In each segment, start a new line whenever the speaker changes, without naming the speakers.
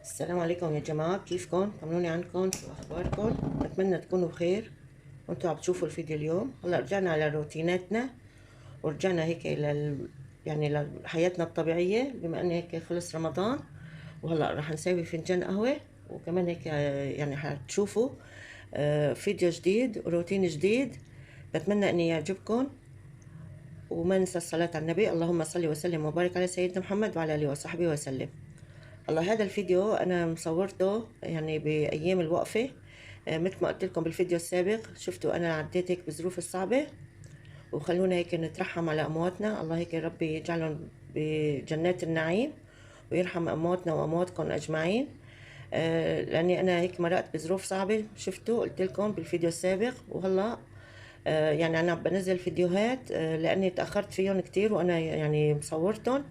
السلام عليكم يا جماعة، كيفكم؟ طمنوني عنكم، شو أخباركم؟ بتمنى تكونوا بخير وانتوا عم تشوفوا الفيديو اليوم. هلا رجعنا على روتيناتنا ورجعنا هيك يعني لحياتنا الطبيعية، بما أن هيك خلص رمضان. وهلا رح نسوي فنجان قهوة، وكمان هيك يعني حتشوفوا فيديو جديد وروتين جديد. بتمنى أني يعجبكم، وما ننسى الصلاة على النبي. اللهم صل وسلم وبارك على سيدنا محمد وعلى آله وصحبه وسلم. الله، هذا الفيديو انا مصورته يعني بايام الوقفه. مثل ما قلت لكم بالفيديو السابق، شفتوا انا عديت هيك بظروف الصعبه، وخلونا هيك نترحم على امواتنا. الله هيك ربي يجعلهم بجنات النعيم، ويرحم امواتنا وامواتكم اجمعين. لاني انا هيك مرقت بظروف صعبه، شفتوا قلت لكم بالفيديو السابق. وهلا يعني انا بنزل فيديوهات لاني تاخرت فيهم كتير، وانا يعني مصورتهم،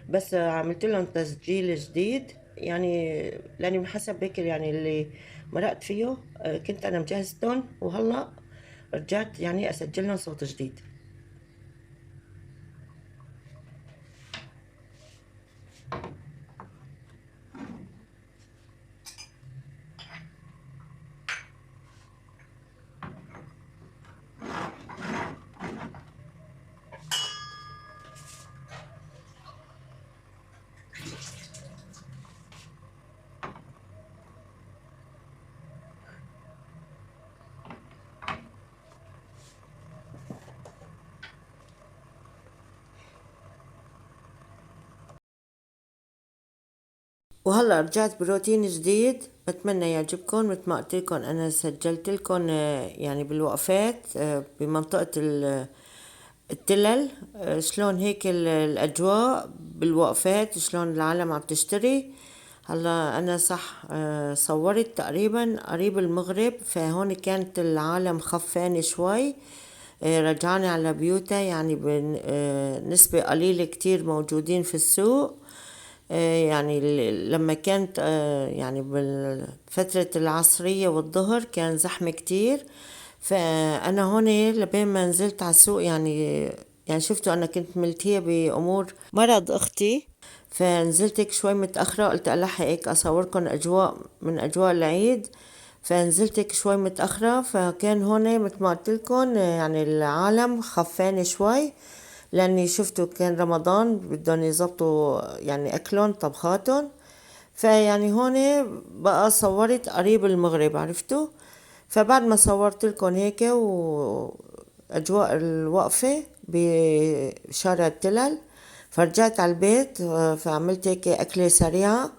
بس عملت لهم تسجيل جديد يعني، لاني حسب هيك يعني اللي مرقت فيه كنت انا مجهزتهم، وهلا رجعت يعني اسجل لهم صوت جديد. وهلا رجعت بروتين جديد، بتمنى يعجبكم. مثل ما قلت لكم انا سجلت لكم يعني بالوقفات بمنطقة التلل، شلون هيك الاجواء بالوقفات، شلون العالم عم تشتري. هلا انا صح صورت تقريبا قريب المغرب، فهون كانت العالم خفانة شوي. رجعنا على بيوتها يعني بنسبة قليلة كتير موجودين في السوق. يعني لما كانت يعني بالفترة العصرية والظهر كان زحمة كتير. فأنا هون لبين ما نزلت على السوق يعني شفتوا أنا كنت ملتهية بأمور مرض أختي، فنزلت هيك شوي متأخرة، قلت ألحق هيك أصوركم أجواء من أجواء العيد. فنزلت هيك شوي متأخرة، فكان هون مثل ما قلت لكم يعني العالم خفان شوي، لاني شفتوا كان رمضان بدهم يظبطوا يعني اكلهم طبخاتهم. فيعني هون بقى صورت قريب المغرب، عرفتوا. فبعد ما صورت لكم هيك واجواء الوقفة بشارع التلل، فرجعت على البيت فعملت هيك اكلة سريعة،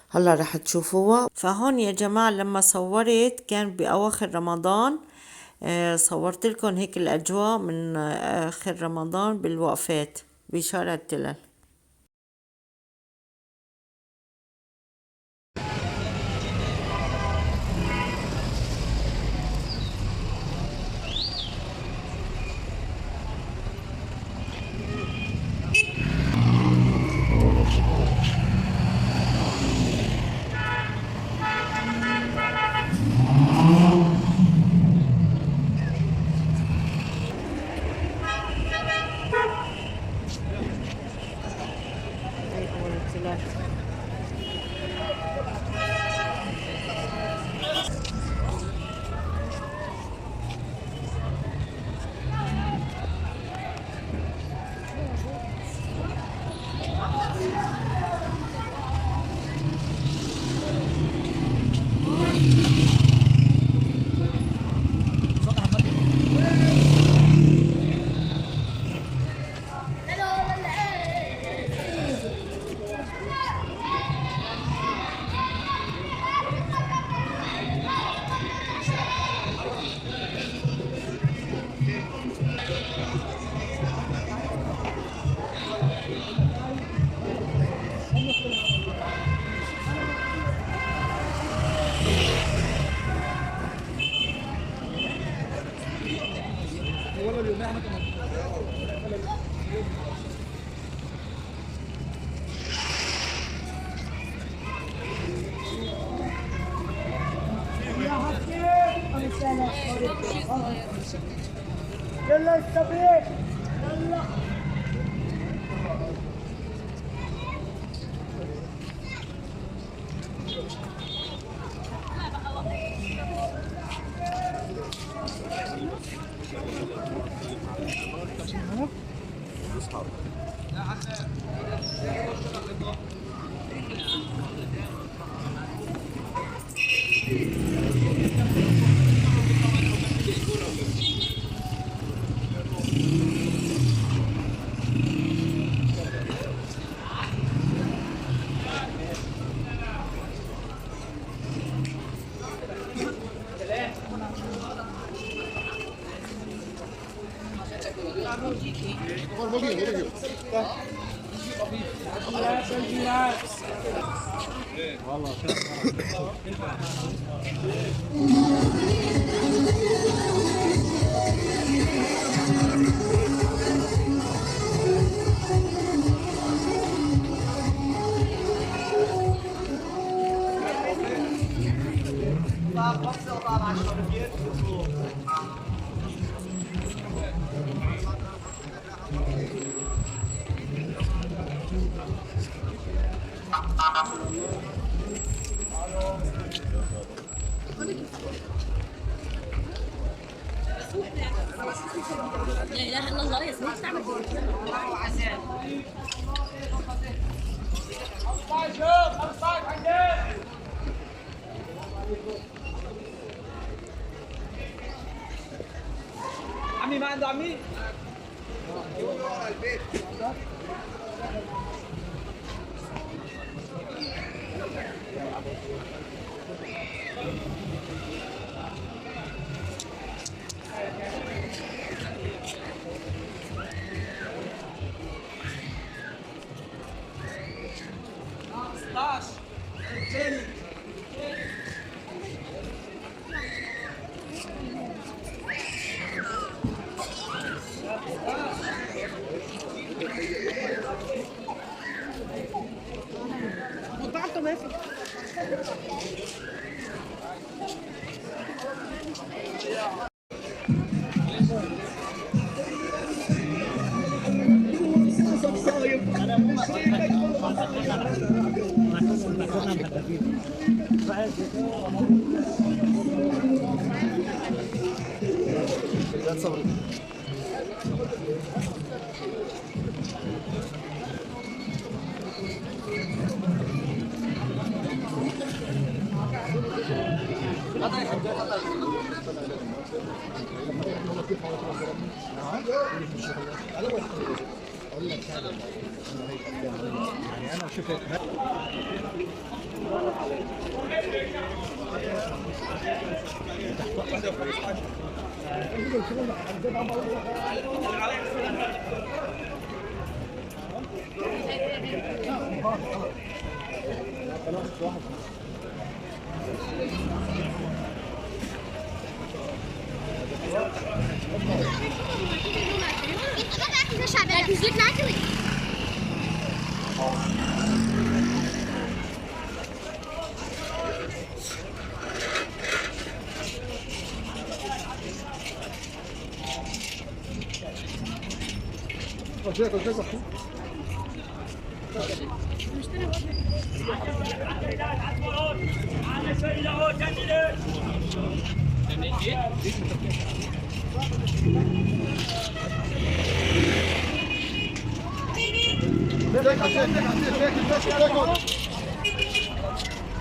هلا رح تشوفوها. فهون يا جماعة لما صورت كان بأواخر رمضان. صورت لكم هيك الأجواء من آخر رمضان بالوقفات بشارع التلال. هاي أول التلال.
يلا الصبيح يلا.
لا اله الا الله يا سيدي تعمل
عمي ما عنده عمي؟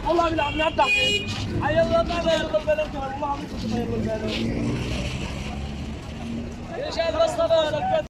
والله بالله عم نفتح حي الله ما بيرضى البلد والله عم يرضى البلد ايش هذا الصبر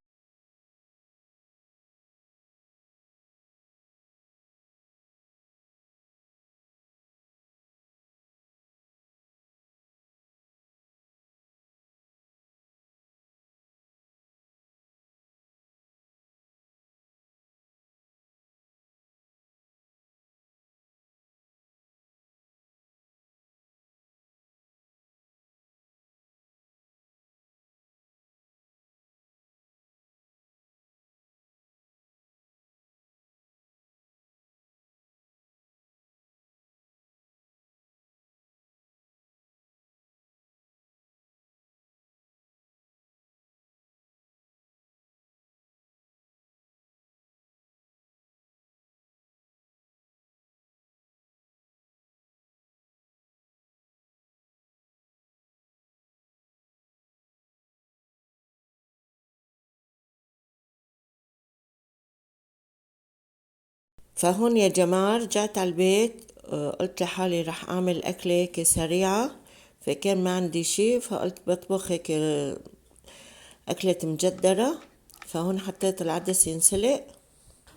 فهون يا جماعة رجعت على البيت، قلت لحالي رح أعمل أكلة هيك سريعة، فكان ما عندي شي فقلت بطبخ هيك أكلة مجدرة. فهون حطيت العدس ينسلق،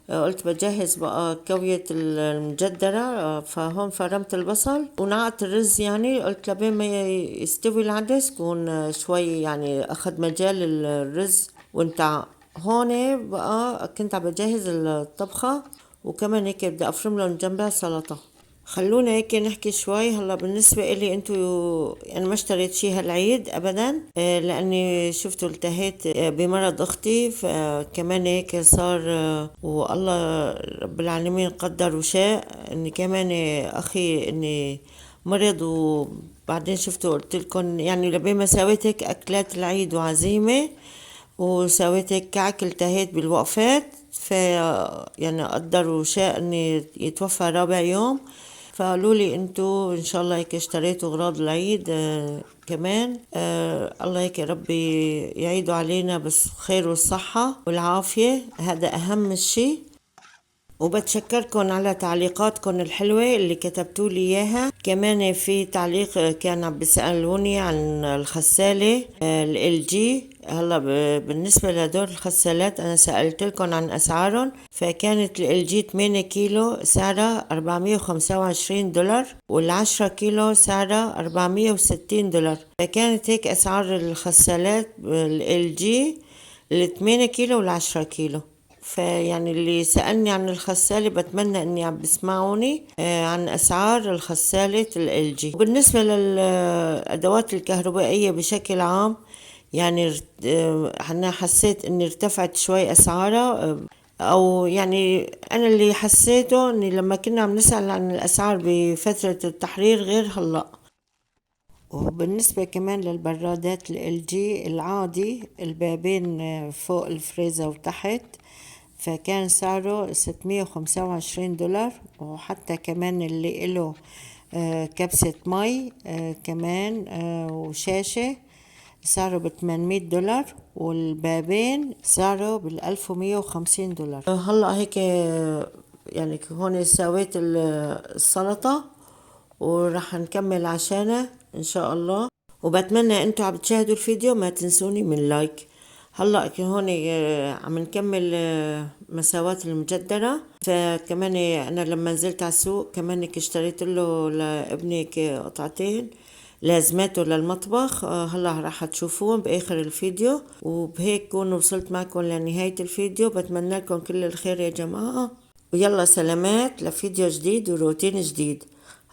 قلت بجهز بقى كوية المجدرة، فهون فرمت البصل ونقعت الرز، يعني قلت لبين ما يستوي العدس كون شوي يعني أخذ مجال الرز وانتع. هون بقى كنت عم بجهز الطبخة، وكمان هيك بدي افرم لهم جنبها سلطة. خلونا هيك نحكي شوي. هلا بالنسبة إلي انتو، انا ما اشتريت شي هالعيد ابدا، لاني شفتوا التهيت بمرض اختي، فكمان هيك صار والله رب العالمين قدر وشاء اني كمان اخي اني مرض. وبعدين شفتوا قلت لكم يعني لبين ما سويت هيك اكلات العيد وعزيمة وسويت هيك كعك، التهيت بالوقفات، يعني قدر وشاء اني يتوفى رابع يوم. فقالوا لي انتوا ان شاء الله هيك اشتريتوا اغراض العيد كمان. الله هيك ربي يعيدوا علينا بالخير والصحة والعافية، هذا اهم شيء. وبتشكركم على تعليقاتكم الحلوة اللي كتبتوا لي اياها. كمان في تعليق كان عم بيسألوني عن الغسالة ال جي. هلا بالنسبة لدور الغسالات انا سألت لكم عن اسعارهم، فكانت ال جي 8 كيلو سعرها $425، وال10 كيلو سعرها $460. فكانت هيك اسعار الغسالات ال جي ال8 كيلو وال10 كيلو. فيعني اللي سألني عن الغسالة بتمنى اني عم بسمعوني عن اسعار الغسالة ال جي. وبالنسبة للادوات الكهربائية بشكل عام، يعني انا حسيت اني ارتفعت شوي اسعارها، او يعني انا اللي حسيته اني لما كنا عم نسأل عن الاسعار بفترة التحرير غير هلأ. وبالنسبة كمان للبرادات ال جي العادي، البابين فوق الفريزة وتحت، فكان سعره $625. وحتى كمان اللي له كبسة مي كمان وشاشة سعره $800، والبابين سعره $1150. هلا هيك يعني هون سويت السلطة وراح نكمل عشانه ان شاء الله. وبتمنى انتوا عم تشاهدوا الفيديو ما تنسوني من لايك. هلا هون عم نكمل مساوات المجدرة. فكمان انا لما نزلت على السوق كمان اشتريت له لابني قطعتين لازماته للمطبخ. هلا راح تشوفوهم باخر الفيديو. وبهيك كون وصلت معكم لنهاية الفيديو. بتمنى لكم كل الخير يا جماعة، ويلا سلامات لفيديو جديد وروتين جديد.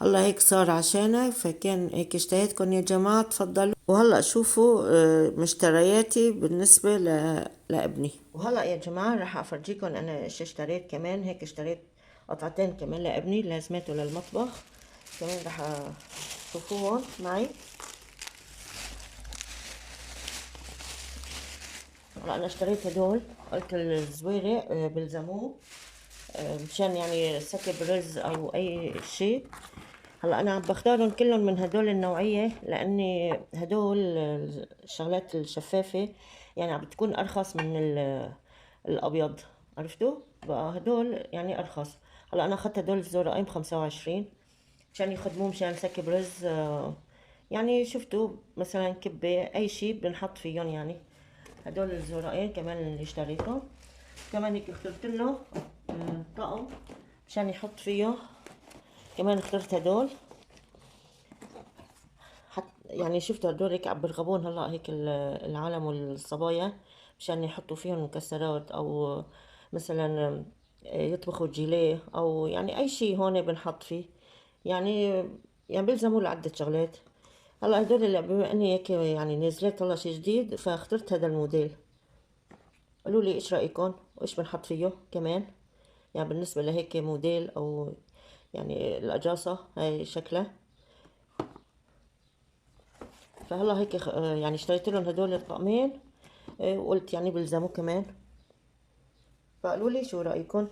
هلا هيك صار عشانه، فكان هيك اشتهيتكم يا جماعة. تفضلوا. وهلا شوفوا مشترياتي بالنسبة لابني. وهلا يا جماعة راح افرجيكم انا ايش اشتريت. كمان هيك اشتريت قطعتين كمان لابني لازماته للمطبخ. كمان راح تشوفوهم معي. هلا انا اشتريت هدول، قلت الزويرة بلزموه مشان يعني سكب رز او اي شيء. هلا انا عم بختارهم كلهم من هدول النوعيه، لاني هدول الشغلات الشفافه يعني عم بتكون ارخص من الابيض، عرفتوا؟ بقى هدول يعني ارخص. هلا انا اخذت هدول الزرقين ب25 مشان يخدموه مشان سكب رز. يعني شفتوا مثلا كبه اي شيء بنحط فيهم. يعني هدول الزرقين كمان اللي اشتريتهم. كمان هيك اخترت له طقم مشان يحط فيه. كمان اخترت هدول يعني شفتوا هدول هيك عم برغبون هلا هيك العالم والصبايا مشان يحطوا فيهم مكسرات، او مثلا يطبخوا جيليه، او يعني اي شيء هون بنحط فيه. يعني يعني بيلزموا لعدة شغلات. هلا هدول اللي بما اني هيك يعني نزلت هلا شي جديد فاخترت هذا الموديل. قولوا لي ايش رايكم وايش بنحط فيه كمان. يعني بالنسبه لهيك موديل، او يعني القجاصه هاي شكلها. فهلا هيك يعني اشتريت لهم هدول الطقمين، وقلت يعني بلزموا كمان. فقالوا لي شو رايكم.